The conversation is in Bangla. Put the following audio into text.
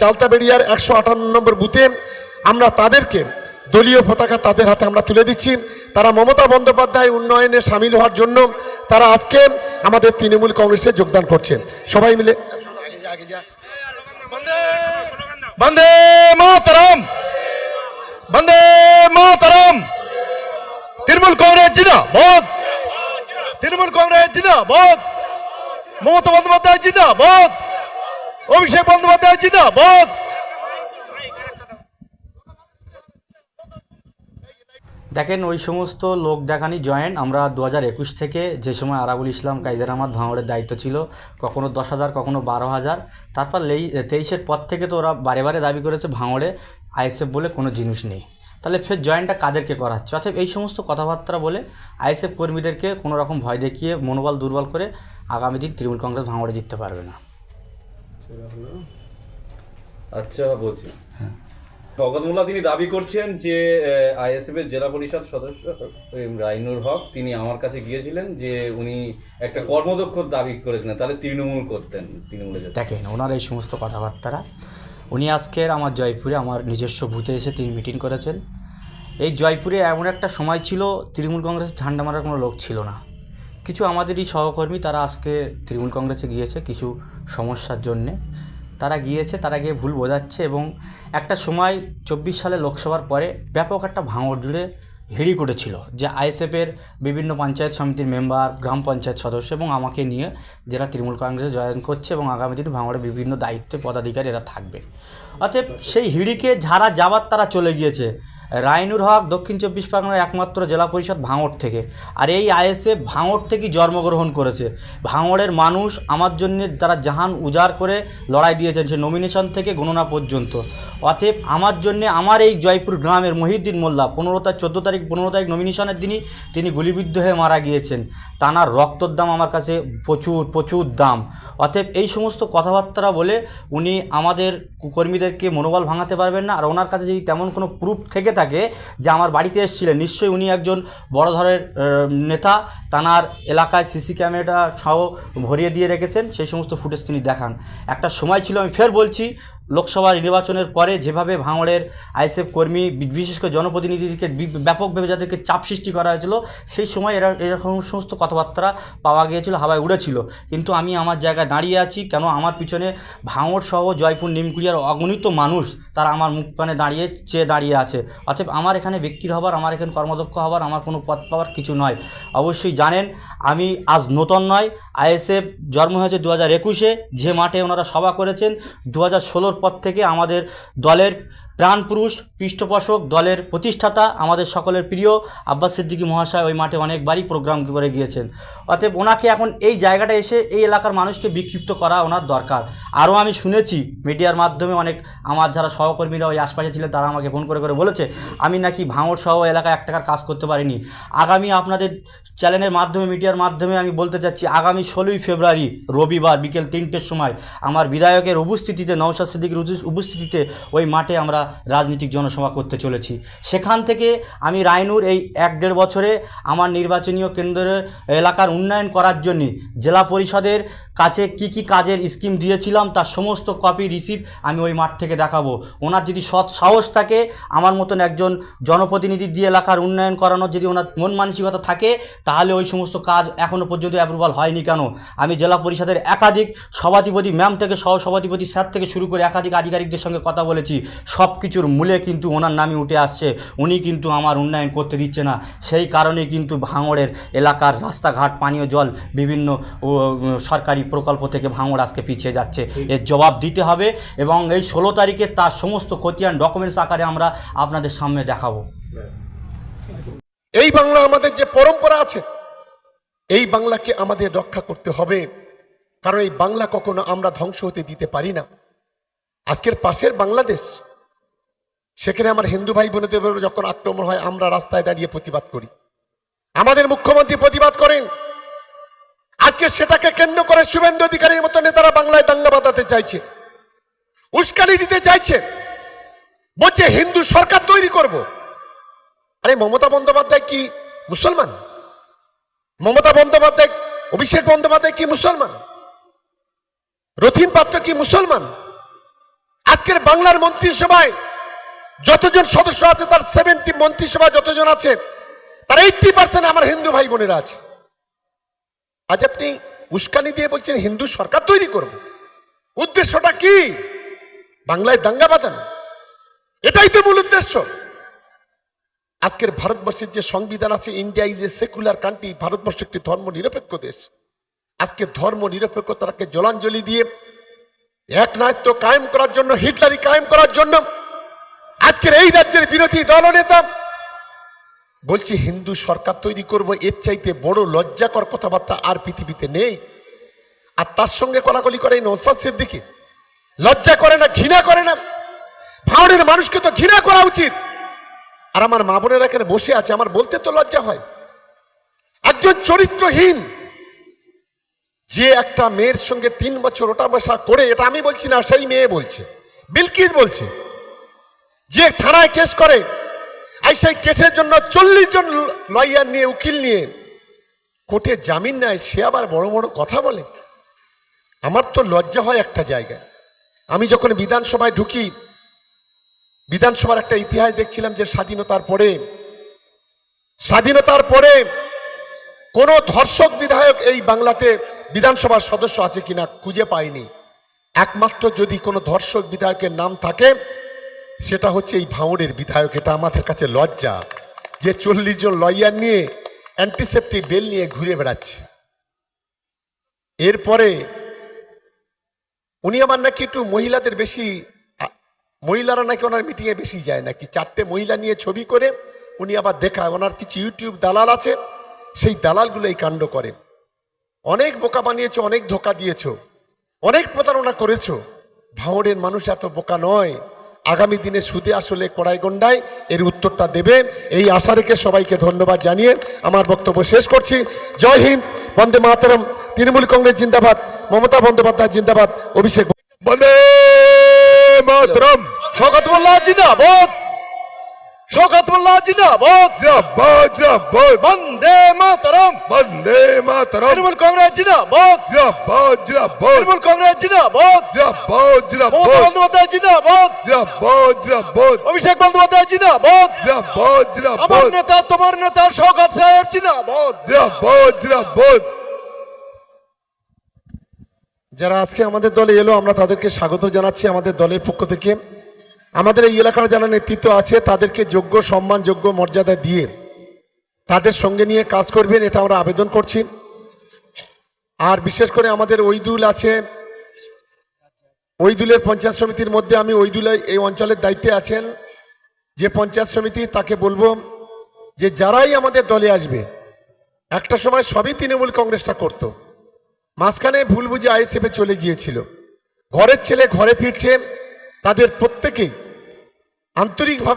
চালতাবেড়িয়ার 158 নম্বর বুথে আমরা তাদেরকে দলীয় পতাকা তাদের হাতে আমরা তুলে দিচ্ছি। তারা মমতা বন্দ্যোপাধ্যায় উন্নয়নে সামিল হওয়ার জন্য তারা আজকে আমাদের তৃণমূল কংগ্রেসে যোগদান করছে। সবাই মিলে বন্দে মাতরম, বন্দে মাতরম, তৃণমূল কংগ্রেস জিন্দাবাদ, তৃণমূল কংগ্রেস জিন্দাবাদ, মমতা বন্দ্যোপাধ্যায় জিন্দাবাদ, অভিষেক বন্দ্যোপাধ্যায় জিন্দাবাদ। দেখেন, ওই সমস্ত লোক দেখানি জয়েন্ট আমরা 2021 থেকে, যে সময় আরাবুল ইসলাম কাইজার আহমদ ভাঙড়ের দায়িত্ব ছিল, কখনো 10,000 কখনো 12,000, তারপর 23-এর পর থেকে তো ওরা বারে বারে দাবি করেছে ভাঙড়ে আইএসএফ বলে কোনো জিনিস নেই। তাহলে ফের জয়েন্টটা কাদেরকে করাচ্ছে? অর্থাৎ এই সমস্ত কথাবার্তা বলে আইএসএফ কর্মীদেরকে কোনো রকম ভয় দেখিয়ে মনোবল দুর্বল করে আগামী দিন তৃণমূল কংগ্রেস ভাঙড়ে জিততে পারবে না। আচ্ছা, বলছি শওকত মোল্লা তিনি দাবি করছেন যে আইএসএফ এর জেলা পরিষদ সদস্য রাইনুর হক তিনি আমার কাছে গিয়েছিলেন, যে উনি একটা কর্মদক্ষ দাবি করেছিলেন, তাহলে তৃণমূল করতেন, তৃণমূলে যেতেন। দেখেন, ওনার এই সমস্ত কথাবার্তারা, উনি আজকের আমার জয়পুরে আমার নিজস্ব বুথে এসে তিনি মিটিং করেছেন। এই জয়পুরে এমন একটা সময় ছিল তৃণমূল কংগ্রেসের ঝান্ডা মারার কোনো লোক ছিল না। কিছু আমাদেরই সহকর্মী তারা আজকে তৃণমূল কংগ্রেসে গিয়েছে কিছু সমস্যার জন্যে, তারা গিয়েছে, তারা গিয়ে ভুল বোঝাচ্ছে। এবং একটা সময় 24 সালে লোকসভার পরে ব্যাপক একটা ভাঙড় জুড়ে হিড়ি করেছিল যে আইএসএফের বিভিন্ন পঞ্চায়েত সমিতির মেম্বার, গ্রাম পঞ্চায়েত সদস্য এবং আমাকে নিয়ে যারা তৃণমূল কংগ্রেসে জয়েন করছে এবং আগামী দিনে ভাঙড়ে বিভিন্ন দায়িত্বে পদাধিকারী এরা থাকবে। অতএব সেই হিড়িকে যারা যাবার তারা চলে গিয়েছে। রাইনুর হক দক্ষিণ 24 পরগনার একমাত্র জেলা পরিষদ ভাঙড় থেকে, আর এই আইএসএফ ভাঙড় থেকেই জন্মগ্রহণ করেছে। ভাঙড়ের মানুষ আমার জন্য তারা জাহান উজাড় করে লড়াই দিয়েছেন, সে নমিনেশন থেকে গণনা পর্যন্ত। অতএব আমার জন্যে আমার এই জয়পুর গ্রামের মহিউদ্দিন মোল্লা 15 তারিখ নমিনেশনের দিনই তিনি গুলিবিদ্ধ হয়ে মারা গিয়েছেন। তানার রক্তর দাম আমার কাছে প্রচুর দাম। অতএব এই সমস্ত কথাবার্তা বলে উনি আমাদের কর্মীদেরকে মনোবল ভাঙাতে পারবেন না। আর ওনার কাছে যদি তেমন কোনো প্রুফ থেকে থাকে যে আমার বাড়িতে এসেছিলেন, নিশ্চয়ই উনি একজন বড় ধরনের নেতা, তানার এলাকায় সিসি ক্যামেরাটা সহ ভরিয়ে দিয়ে রেখেছেন, সেই সমস্ত ফুটেজ তিনি দেখান। একটা সময় ছিল, আমি ফের বলছি, লোকসভা নির্বাচনের পরে যেভাবে ভাঙড়ের আইএসএফ কর্মী বিশেষ করে জনপ্রতিনিধিকে ব্যাপকভাবে যাদেরকে চাপ সৃষ্টি করা হয়েছিল, সেই সময় এরকম সমস্ত কথাবার্তা পাওয়া গিয়েছিল, হাওয়ায় উড়েছিল। কিন্তু আমি আমার জায়গায় দাঁড়িয়ে আছি, কেন আমার পিছনে ভাঙড় সহ জয়পুর নিমকুড়িয়ার অগণিত মানুষ তারা আমার মুখ পানে দাঁড়িয়ে আছে। অতএব আমার এখানে বিক্রি হবার, আমার এখানে কর্মদক্ষ হবার, আমার কোনো পদ পাওয়ার কিছু নয়। অবশ্যই জানেন আমি আজ নতুন নয়, আইএসএফ জন্ম হয়েছে 2021-এ, যে মাঠে ওনারা সভা করেছেন। 2016 পর থেকে আমাদের দলের প্রাণপুরুষ, পৃষ্ঠপোষক, দলের প্রতিষ্ঠাতা, আমাদের সকলের প্রিয় আব্বাস সিদ্দিকী মহাশয় ওই মাঠে অনেকবারই প্রোগ্রাম করে গিয়েছেন। অতএব ওনাকে এখন এই জায়গাটা এসে এই এলাকার মানুষকে বিক্ষিপ্ত করা ওনার দরকার। আরও আমি শুনেছি মিডিয়ার মাধ্যমে অনেক আমার যারা সহকর্মীরা ওই আশপাশে ছিলেন তারা আমাকে ফোন করে বলেছে আমি নাকি ভাঙড় সহ এলাকায় 1 টাকার কাজ করতে পারিনি। আগামী আপনাদের চ্যানেলের মাধ্যমে, মিডিয়ার মাধ্যমে আমি বলতে চাচ্ছি, আগামী 16ই ফেব্রুয়ারি রবিবার বিকেল 3টের সময় আমার বিধায়কের উপস্থিতিতে, নওশাদ সিদ্দিকীর উপস্থিতিতে ওই মাঠে আমরা রাজনৈতিক জনসভা করতে চলেছি। সেখান থেকে আমি রাইনুর এই 1-1.5 বছরে আমার নির্বাচনীয় কেন্দ্রের এলাকার উন্নয়ন করার জন্য জেলা পরিষদের কাছে কি কি কাজের স্কিম দিয়েছিলাম তার সমস্ত কপি রিসিভ আমি ওই মাঠ থেকে দেখাবো। ওনার যদি সৎ সাহস থাকে, আমার মতন একজন জনপ্রতিনিধি দিয়ে এলাকার উন্নয়ন করানোর যদি ওনার মন মানসিকতা থাকে, তাহলে ওই সমস্ত কাজ এখনও পর্যন্ত অ্যাপ্রুভাল হয়নি কেন? আমি জেলা পরিষদের একাধিক সভাধিপতি ম্যাম থেকে সহসভাধিপতি স্যার থেকে শুরু করে একাধিক আধিকারিকদের সঙ্গে কথা বলেছি। সব কিছুর মূলে কিন্তু ওনার নামই উঠে আসছে, উনি কিন্তু আমার উন্নয়ন করতে দিচ্ছে না। সেই কারণেই কিন্তু ভাঙড়ের এলাকার রাস্তাঘাট, পানীয় জল, বিভিন্ন সরকারি প্রকল্প থেকে ভাঙড় আজকে পিছিয়ে যাচ্ছে। এর জবাব দিতে হবে এবং এই 16 তারিখে তার সমস্ত খতিয়ান ডকুমেন্টস আকারে আমরা আপনাদের সামনে দেখাবো। এই বাংলা আমাদের যে পরম্পরা আছে, এই বাংলাকে আমাদের রক্ষা করতে হবে, কারণ এই বাংলা কখনো আমরা ধ্বংস হতে দিতে পারি না। আজকের পাশের বাংলাদেশ, সেখানে আমার হিন্দু ভাই বোনদের যখন আক্রমণ হয় আমরা রাস্তায় দাঁড়িয়ে প্রতিবাদ করি, আমাদের মুখ্যমন্ত্রী প্রতিবাদ করেন। আজকে সেটাকে কেন্দ্র করে শুভেন্দু অধিকারীর মতো নেতারা বাংলায় দাঙ্গা বাঁধাতে চাইছে, উস্কানি দিতে চাইছে, বলছে হিন্দু সরকার তৈরি করব। আরে মমতা বন্দ্যোপাধ্যায় কি মুসলমান? মমতা বন্দ্যোপাধ্যায়, অভিষেক বন্দ্যোপাধ্যায় কি মুসলমান? রথীন পাত্র কি মুসলমান? আজকের বাংলার মন্ত্রিসভায় যতজন সদস্য আছে তার 70 মন্ত্রিসভা যতজন আছে তার 80% আমার হিন্দু ভাই বোনেরা আছে। আজ আপনি উস্কানি দিয়ে বলছেন হিন্দু সরকার তৈরি করব, উদ্দেশ্যটা কি? বাংলায় দাঙ্গা বাঁধানো, এটাই তো মূল উদ্দেশ্য। আজকের ভারতবর্ষের যে সংবিধান আছে, India is a secular country, Bharatvarsha একটি ধর্ম নিরপেক্ষ দেশ। আজকে ধর্ম নিরপেক্ষতাকে জলাঞ্জলি দিয়ে একনায়ত্ব কায়েম করার জন্য, হিটলারি কায়েম করার জন্য আজকের এই রাজ্যের বিরোধী দলনেতা বলছি হিন্দু সরকার তৈরি করব, এর চাইতে বড় লজ্জাকর কথাবার্তা আর পৃথিবীতে নেই। আর তার সঙ্গে কোলাকুলি করে নওশাদ সিদ্দিকী, লজ্জা করে না, ঘৃণা করে না? ভাঙড়ের মানুষকে তো ঘৃণা করা উচিত। আর আমার মা বোনেরা এখানে বসে আছে, আমার বলতে তো লজ্জা হয়। একজন চরিত্রহীন যে একটা মেয়ের সঙ্গে 3 বছর ওটা বসা করে, এটা আমি বলছি না, সেই মেয়ে বলছে, বিলকিস বলছে, যে থানায় কেস করে, আর সেই কেসের জন্য 40 জন লয়ার নিয়ে, উকিল নিয়ে কোর্টে জামিন নেয়, সে আবার বড় বড় কথা বলে। আমার তো লজ্জা হয় একটা জায়গায়। আমি যখন বিধানসভায় ঢুকি, বিধানসভার একটা ইতিহাস দেখছিলাম যে স্বাধীনতার পরে কোন ধর্ষক বিধায়ক এই বাংলাতে বিধানসভার সদস্য আছে কিনা খুঁজে পাইনি। একমাত্র যদি কোনো ধর্ষক বিধায়কের নাম থাকে সেটা হচ্ছে এই ভাঙড়ের বিধায়ক। এটা আমাদের কাছে লজ্জা যে 40 জন লয়ার নিয়ে অ্যান্টিসেপ্টিক বেল নিয়ে ঘুরে বেড়াচ্ছে। এরপরে উনি আমার নাকি একটু মহিলাদের বেশি, মহিলারা নাকি ওনার মিটিংয়ে বেশি যায় নাকি, 4টে মহিলা নিয়ে ছবি করে উনি আবার দেখায়। ওনার কিছু ইউটিউব দালাল আছে, সেই দালালগুলো এই কাণ্ড করে। অনেক বোকা বানিয়েছো, অনেক ধোকা দিয়েছো, অনেক প্রতারণা করেছো। ভাঙড়ের মানুষ এত বোকা নয়। আগামী দিনে সুদে আসলে কড়াই গন্ডায় এর উত্তরটা দেবে, এই আশা রেখে সবাইকে ধন্যবাদ জানিয়ে আমার বক্তব্য শেষ করছি। জয় হিন্দ, বন্দে মাতরম, তৃণমূল কংগ্রেস জিন্দাবাদ, মমতা বন্দ্যোপাধ্যায় জিন্দাবাদ, অভিষেক বন্দে মাতরম, শওকত মোল্লা জিন্দাবাদ, শওকত মোল্লা জিন্দাবাদ, জিন্দাবাদ জিন্দাবাদ, বন্দে মাতরম, বন্দে মাতরম, তৃণমূল কংগ্রেস জিন্দাবাদ, জিন্দাবাদ জিন্দাবাদ, তৃণমূল কংগ্রেস জিন্দাবাদ, জিন্দাবাদ মমতা জিন্দাবাদ, বন্দ্যোপাধ্যায় জিন্দাবাদ, জিন্দাবাদ জিন্দাবাদ, অভিষেক বন্দ্যোপাধ্যায় জিন্দাবাদ, জিন্দাবাদ আমার জিন্দাবাদ, নেতা তোমার নেতা শওকত সাহেব জিন্দাবাদ। জিন্দাবাদ জিন্দাবাদ। যারা আজকে আমাদের দলে এলো আমরা তাদেরকে স্বাগত জানাচ্ছি আমাদের দলের পক্ষ থেকে। আমাদের এই এলাকার যারা নেতৃত্ব আছে তাদেরকে যোগ্য সম্মান, যোগ্য মর্যাদা দিয়ে তাদের সঙ্গে নিয়ে কাজ করবেন, এটা আমরা আবেদন করছি। আর বিশেষ করে আমাদের ওইদুল আছে, ওইদুলের পঞ্চায়েত সমিতির মধ্যে আমি ওইদুলে এই অঞ্চলের দায়িত্বে আছেন যে পঞ্চায়েত সমিতি, তাকে বলবো যে যারাই আমাদের দলে আসবে, একটা সময় সবই তৃণমূল কংগ্রেসটা করতো, মাঝখানে ভুল বুঝে আইএসএফে চলে গিয়েছিল। ঘরের ছেলে ঘরে ফিরছে, তাদের প্রত্যেকেই আন্তরিকভাবে